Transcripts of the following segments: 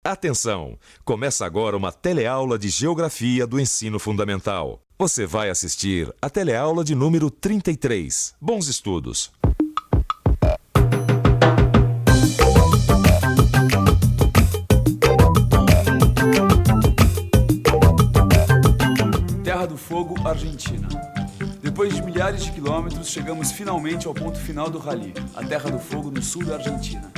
Atenção! Começa agora uma teleaula de Geografia do Ensino Fundamental. Você vai assistir a teleaula de número 33. Bons estudos! Terra do Fogo, Argentina. Depois de milhares de quilômetros, chegamos finalmente ao ponto final do rally, a Terra do Fogo, no sul da Argentina.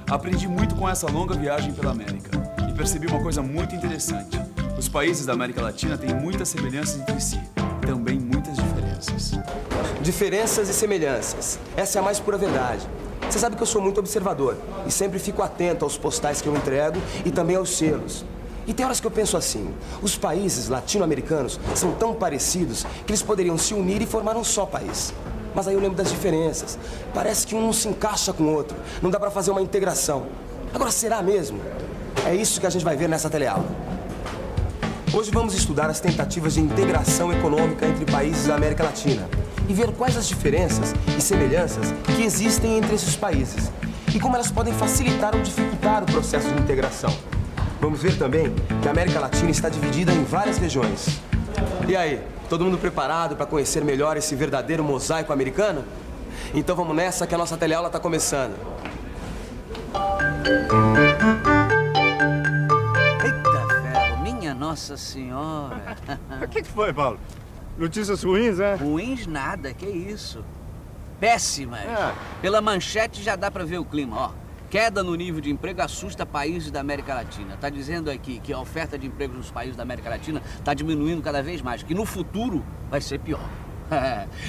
Aprendi muito com essa longa viagem pela América e percebi uma coisa muito interessante. Os países da América Latina têm muitas semelhanças entre si, também muitas diferenças. Diferenças e semelhanças. Essa é a mais pura verdade. Você sabe que eu sou muito observador e sempre fico atento aos postais que eu entrego e também aos selos. E tem horas que eu penso assim, os países latino-americanos são tão parecidos que eles poderiam se unir e formar um só país. Mas aí eu lembro das diferenças. Parece que um não se encaixa com o outro. Não dá pra fazer uma integração. Agora, será mesmo? É isso que a gente vai ver nessa teleaula. Hoje vamos estudar as tentativas de integração econômica entre países da América Latina e ver quais as diferenças e semelhanças que existem entre esses países e como elas podem facilitar ou dificultar o processo de integração. Vamos ver também que a América Latina está dividida em várias regiões. E aí? Todo mundo preparado para conhecer melhor esse verdadeiro mosaico americano? Então vamos nessa que a nossa teleaula está começando. Eita ferro, minha Nossa Senhora. O que foi, Paulo? Notícias ruins, né? Ruins nada, que isso. Péssimas. Pela manchete já dá pra ver o clima, ó. Queda no nível de emprego assusta países da América Latina. Tá dizendo aqui que a oferta de emprego nos países da América Latina tá diminuindo cada vez mais, que no futuro vai ser pior.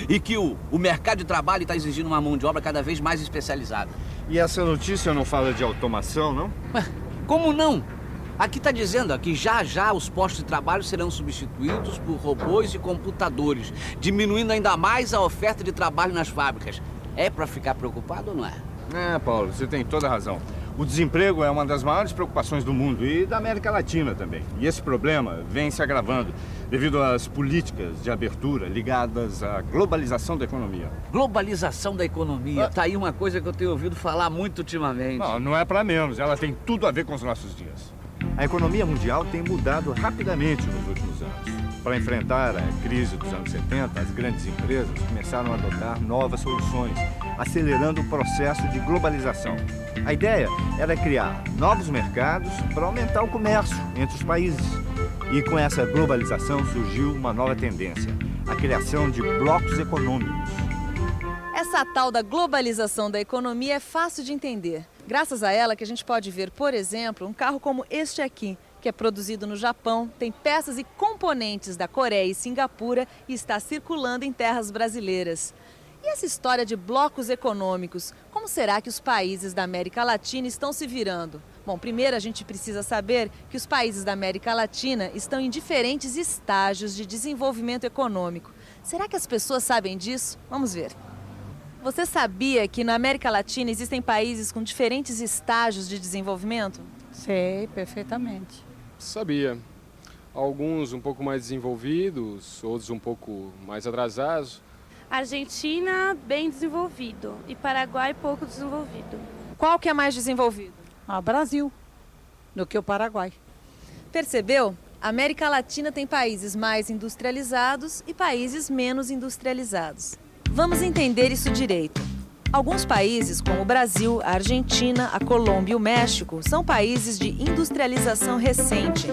E que o mercado de trabalho está exigindo uma mão de obra cada vez mais especializada. E essa notícia não fala de automação, não? Como não? Aqui está dizendo que já já os postos de trabalho serão substituídos por robôs e computadores, diminuindo ainda mais a oferta de trabalho nas fábricas. É para ficar preocupado ou não é? É, Paulo, você tem toda a razão. O desemprego é uma das maiores preocupações do mundo e da América Latina também. E esse problema vem se agravando devido às políticas de abertura ligadas à globalização da economia. Globalização da economia. Tá aí uma coisa que eu tenho ouvido falar muito ultimamente. Não é para menos. Ela tem tudo a ver com os nossos dias. A economia mundial tem mudado rapidamente nos últimos anos. Para enfrentar a crise dos anos 70, as grandes empresas começaram a adotar novas soluções, acelerando o processo de globalização. A ideia era criar novos mercados para aumentar o comércio entre os países. E com essa globalização surgiu uma nova tendência, a criação de blocos econômicos. Essa tal da globalização da economia é fácil de entender. Graças a ela que a gente pode ver, por exemplo, um carro como este aqui, que é produzido no Japão, tem peças e componentes da Coreia e Singapura e está circulando em terras brasileiras. E essa história de blocos econômicos, como será que os países da América Latina estão se virando? Bom, primeiro a gente precisa saber que os países da América Latina estão em diferentes estágios de desenvolvimento econômico. Será que as pessoas sabem disso? Vamos ver. Você sabia que na América Latina existem países com diferentes estágios de desenvolvimento? Sei, perfeitamente. Sabia. Alguns um pouco mais desenvolvidos, outros um pouco mais atrasados. Argentina, bem desenvolvido. E Paraguai, pouco desenvolvido. Qual que é mais desenvolvido? Brasil, do que o Paraguai. Percebeu? A América Latina tem países mais industrializados e países menos industrializados. Vamos entender isso direito. Alguns países, como o Brasil, a Argentina, a Colômbia e o México, são países de industrialização recente.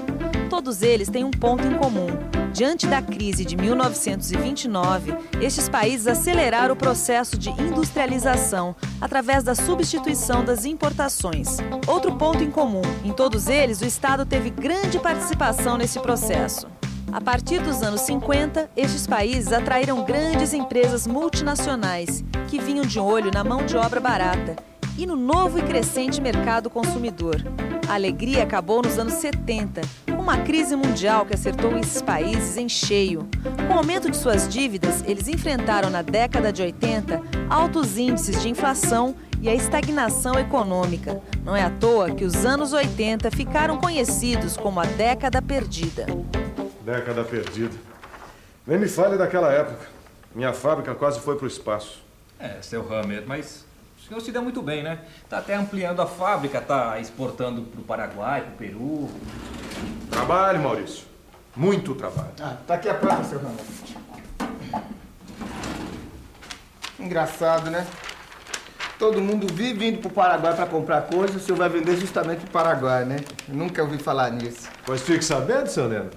Todos eles têm um ponto em comum. Diante da crise de 1929, estes países aceleraram o processo de industrialização através da substituição das importações. Outro ponto em comum, em todos eles o Estado teve grande participação nesse processo. A partir dos anos 50, estes países atraíram grandes empresas multinacionais que vinham de olho na mão de obra barata e no novo e crescente mercado consumidor. A alegria acabou nos anos 70, com uma crise mundial que acertou esses países em cheio. Com o aumento de suas dívidas, eles enfrentaram na década de 80 altos índices de inflação e a estagnação econômica. Não é à toa que os anos 80 ficaram conhecidos como a década perdida. Década perdida. Nem me fale daquela época. Minha fábrica quase foi para o espaço. Seu Hammer, mas O senhor se deu muito bem, né? Tá até ampliando a fábrica, tá exportando pro Paraguai, pro Peru. Trabalho, Maurício. Muito trabalho. Tá aqui a planta, seu Ramon. Engraçado, né? Todo mundo vive indo pro Paraguai para comprar coisas, o senhor vai vender justamente pro Paraguai, né? Eu nunca ouvi falar nisso. Pois fique sabendo, seu Neno,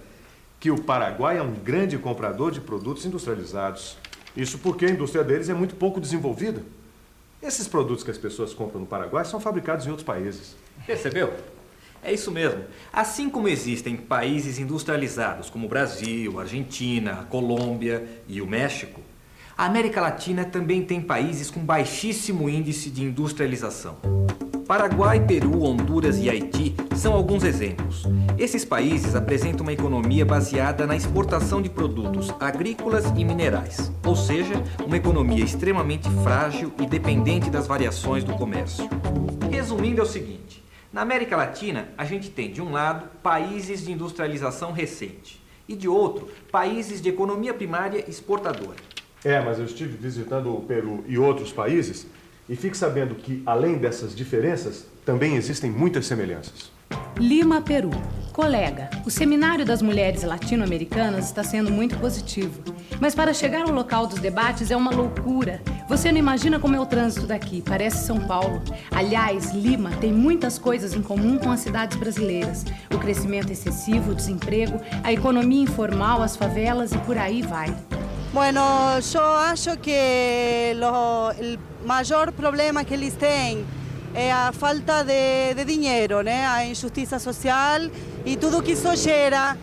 que o Paraguai é um grande comprador de produtos industrializados. Isso porque a indústria deles é muito pouco desenvolvida. Esses produtos que as pessoas compram no Paraguai são fabricados em outros países. Percebeu? É isso mesmo. Assim como existem países industrializados como o Brasil, a Argentina, a Colômbia e o México, a América Latina também tem países com baixíssimo índice de industrialização. Paraguai, Peru, Honduras e Haiti são alguns exemplos. Esses países apresentam uma economia baseada na exportação de produtos agrícolas e minerais, ou seja, uma economia extremamente frágil e dependente das variações do comércio. Resumindo, é o seguinte: na América Latina, a gente tem, de um lado, países de industrialização recente e, de outro, países de economia primária exportadora. Mas eu estive visitando o Peru e outros países e fique sabendo que, além dessas diferenças, também existem muitas semelhanças. Lima, Peru. Colega, o Seminário das Mulheres Latino-Americanas está sendo muito positivo. Mas para chegar ao local dos debates é uma loucura. Você não imagina como é o trânsito daqui, parece São Paulo. Aliás, Lima tem muitas coisas em comum com as cidades brasileiras. O crescimento excessivo, o desemprego, a economia informal, as favelas e por aí vai. Bueno, yo acho que el mayor problema que eles têm é a falta de dinheiro, né? A injustiça social e tudo que isso gera,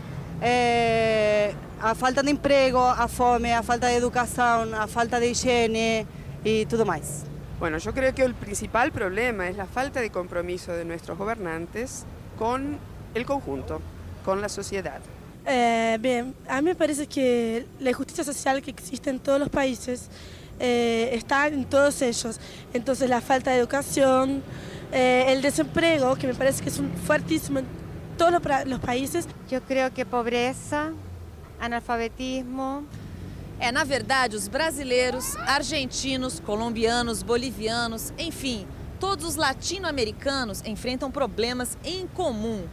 a falta de emprego, a fome, a falta de educação, a falta de higiene y todo más. Bueno, yo creo que el principal problema es la falta de compromiso de nuestros gobernantes con el conjunto, con la sociedad. Bien, a mí me parece que la injusticia social que existe en todos los países está en todos ellos. Entonces la falta de educación, el desempleo, que me parece que es fuertísimo en todos los países. Yo creo que pobreza, analfabetismo. Na verdade, os brasileiros, argentinos, colombianos, bolivianos, enfim, todos os latino-americanos enfrentam problemas em comum.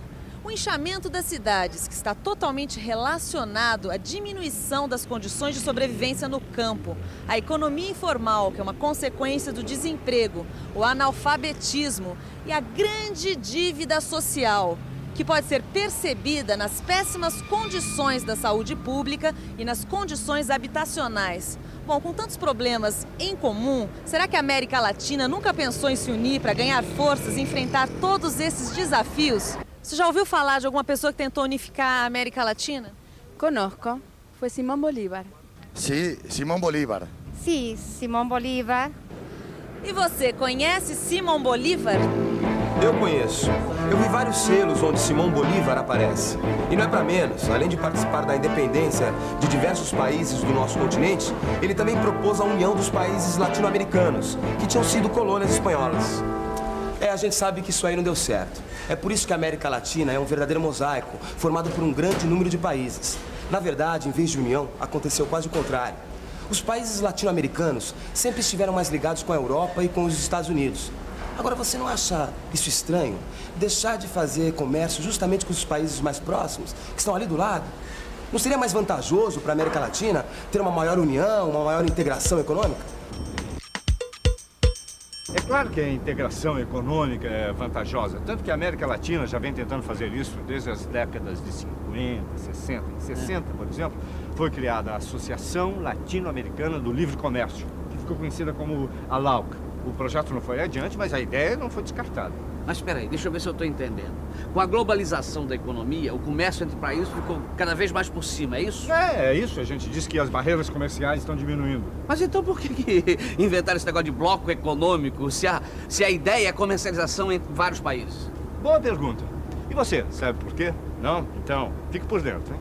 O inchamento das cidades, que está totalmente relacionado à diminuição das condições de sobrevivência no campo, a economia informal, que é uma consequência do desemprego, o analfabetismo e a grande dívida social, que pode ser percebida nas péssimas condições da saúde pública e nas condições habitacionais. Bom, com tantos problemas em comum, será que a América Latina nunca pensou em se unir para ganhar forças e enfrentar todos esses desafios? Você já ouviu falar de alguma pessoa que tentou unificar a América Latina? Conozco, foi Simón Bolívar. Sí, Simón Bolívar. Sí, Simón Bolívar. E você, conhece Simón Bolívar? Eu conheço. Eu vi vários selos onde Simón Bolívar aparece. E não é para menos, além de participar da independência de diversos países do nosso continente, ele também propôs a união dos países latino-americanos, que tinham sido colônias espanholas. A gente sabe que isso aí não deu certo. É por isso que a América Latina é um verdadeiro mosaico, formado por um grande número de países. Na verdade, em vez de união, aconteceu quase o contrário. Os países latino-americanos sempre estiveram mais ligados com a Europa e com os Estados Unidos. Agora, você não acha isso estranho? Deixar de fazer comércio justamente com os países mais próximos, que estão ali do lado? Não seria mais vantajoso para a América Latina ter uma maior união, uma maior integração econômica? É claro que a integração econômica é vantajosa, tanto que a América Latina já vem tentando fazer isso desde as décadas de 50, 60. Em 60, por exemplo, foi criada a Associação Latino-Americana do Livre Comércio, que ficou conhecida como a LAUC. O projeto não foi adiante, mas a ideia não foi descartada. Mas espera aí, deixa eu ver se eu estou entendendo. Com a globalização da economia, o comércio entre países ficou cada vez mais por cima, é isso? É isso. A gente diz que as barreiras comerciais estão diminuindo. Mas então por que inventaram esse negócio de bloco econômico, se a ideia é a comercialização entre vários países? Boa pergunta. E você, sabe por quê? Não? Então, fique por dentro, hein?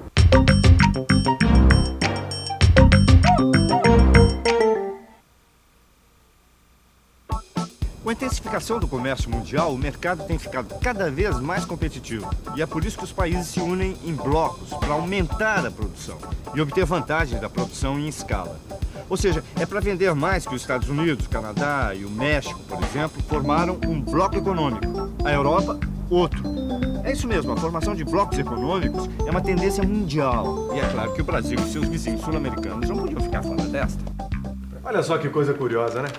Com a intensificação do comércio mundial, o mercado tem ficado cada vez mais competitivo. E é por isso que os países se unem em blocos para aumentar a produção e obter vantagem da produção em escala. Ou seja, é para vender mais que os Estados Unidos, o Canadá e o México, por exemplo, formaram um bloco econômico. A Europa, outro. É isso mesmo, a formação de blocos econômicos é uma tendência mundial. E é claro que o Brasil e seus vizinhos sul-americanos não podiam ficar fora desta. Olha só que coisa curiosa, né?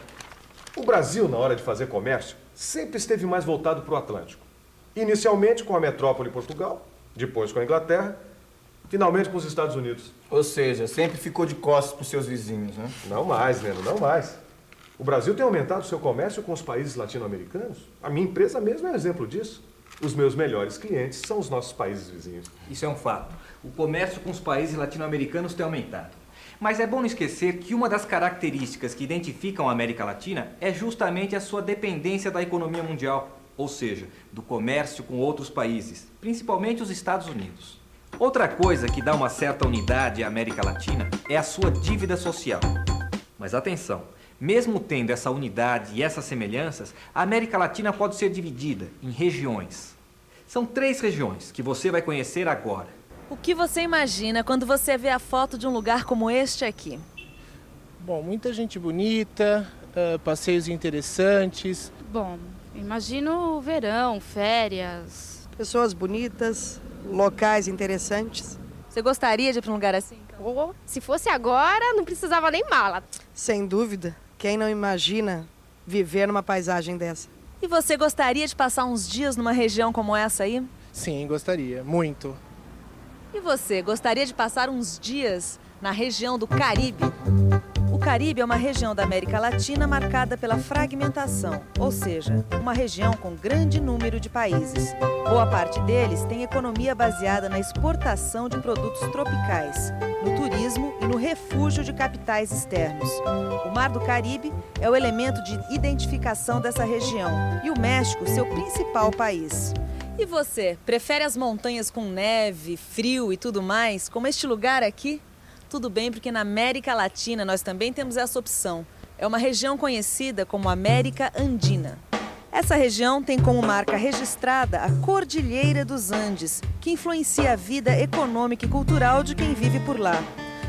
O Brasil, na hora de fazer comércio, sempre esteve mais voltado para o Atlântico. Inicialmente com a metrópole Portugal, depois com a Inglaterra, finalmente com os Estados Unidos. Ou seja, sempre ficou de costas para os seus vizinhos, né? Não mais, Neno, não mais. O Brasil tem aumentado seu comércio com os países latino-americanos. A minha empresa mesmo é um exemplo disso. Os meus melhores clientes são os nossos países vizinhos. Isso é um fato. O comércio com os países latino-americanos tem aumentado. Mas é bom não esquecer que uma das características que identificam a América Latina é justamente a sua dependência da economia mundial, ou seja, do comércio com outros países, principalmente os Estados Unidos. Outra coisa que dá uma certa unidade à América Latina é a sua dívida social. Mas atenção, mesmo tendo essa unidade e essas semelhanças, a América Latina pode ser dividida em regiões. São 3 regiões que você vai conhecer agora. O que você imagina quando você vê a foto de um lugar como este aqui? Bom, muita gente bonita, passeios interessantes. Bom, imagino o verão, férias. Pessoas bonitas, locais interessantes. Você gostaria de ir para um lugar assim? Oh, se fosse agora, não precisava nem mala. Sem dúvida. Quem não imagina viver numa paisagem dessa? E você gostaria de passar uns dias numa região como essa aí? Sim, gostaria. Muito. E você gostaria de passar uns dias na região do Caribe? O Caribe é uma região da América Latina marcada pela fragmentação, ou seja, uma região com grande número de países. Boa parte deles tem economia baseada na exportação de produtos tropicais, no turismo e no refúgio de capitais externos. O Mar do Caribe é o elemento de identificação dessa região e o México, seu principal país. E você, prefere as montanhas com neve, frio e tudo mais, como este lugar aqui? Tudo bem, porque na América Latina nós também temos essa opção. É uma região conhecida como América Andina. Essa região tem como marca registrada a Cordilheira dos Andes, que influencia a vida econômica e cultural de quem vive por lá.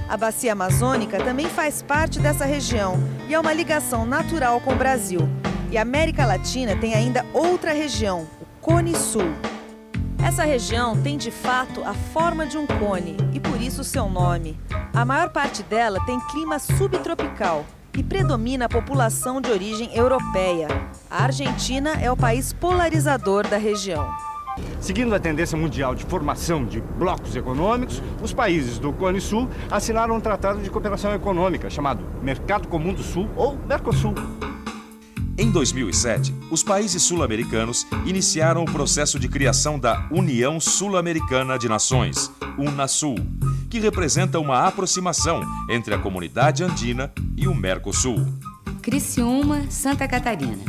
A Bacia Amazônica também faz parte dessa região e é uma ligação natural com o Brasil. E a América Latina tem ainda outra região, Cone Sul. Essa região tem de fato a forma de um cone e por isso o seu nome. A maior parte dela tem clima subtropical e predomina a população de origem europeia. A Argentina é o país polarizador da região. Seguindo a tendência mundial de formação de blocos econômicos, os países do Cone Sul assinaram um tratado de cooperação econômica chamado Mercado Comum do Sul ou Mercosul. Em 2007, os países sul-americanos iniciaram o processo de criação da União Sul-Americana de Nações, UNASUL, que representa uma aproximação entre a comunidade andina e o Mercosul. Criciúma, Santa Catarina.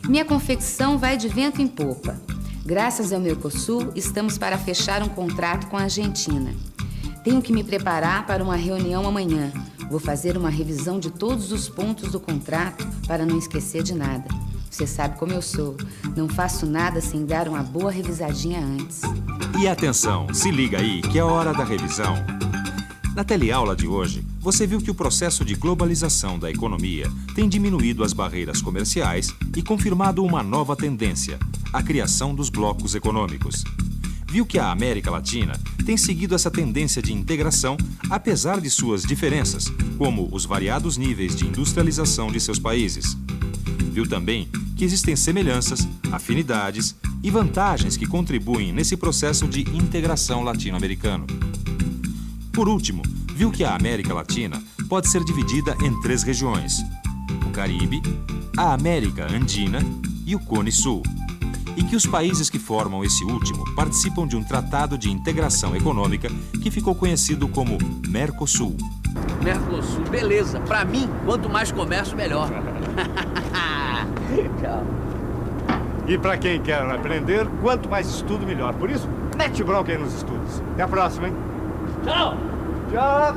Minha confecção vai de vento em popa. Graças ao Mercosul, estamos para fechar um contrato com a Argentina. Tenho que me preparar para uma reunião amanhã. Vou fazer uma revisão de todos os pontos do contrato para não esquecer de nada. Você sabe como eu sou. Não faço nada sem dar uma boa revisadinha antes. E atenção, se liga aí que é hora da revisão. Na teleaula de hoje, você viu que o processo de globalização da economia tem diminuído as barreiras comerciais e confirmado uma nova tendência, a criação dos blocos econômicos. Viu que a América Latina tem seguido essa tendência de integração apesar de suas diferenças, como os variados níveis de industrialização de seus países. Viu também que existem semelhanças, afinidades e vantagens que contribuem nesse processo de integração latino-americano. Por último, viu que a América Latina pode ser dividida em 3 regiões: o Caribe, a América Andina e o Cone Sul. E que os países que formam esse último participam de um tratado de integração econômica que ficou conhecido como Mercosul. Mercosul, beleza. Pra mim, quanto mais comércio, melhor. Tchau. E para quem quer aprender, quanto mais estudo, melhor. Por isso, mete bronca aí nos estudos. Até a próxima, hein? Tchau! Tchau!